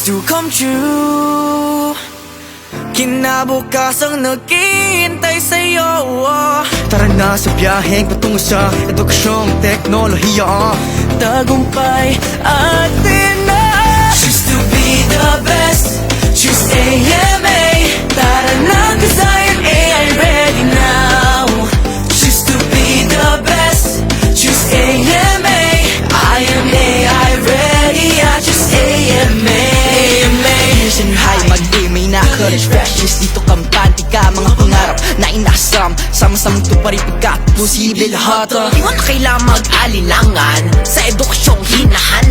to come true. Kinabukasang naghihintay sa'yo. Tara na sa biyaheng patungo sa edukasyong teknolohiya. Tagumpay atin na. Choose to be the best, choose AMA. Tara na, 'cause I am AI ready now. Choose to be the best, choose AMA. I am AI ready, I choose AMA. Mission high, mag-AMA na college freshness. Dito kampante ka, mga pangarap na inasam. Sama-samang tuparin pagkat posible lahat. Di mo na kailangan mag-alilangan sa edukasyong hinahanap.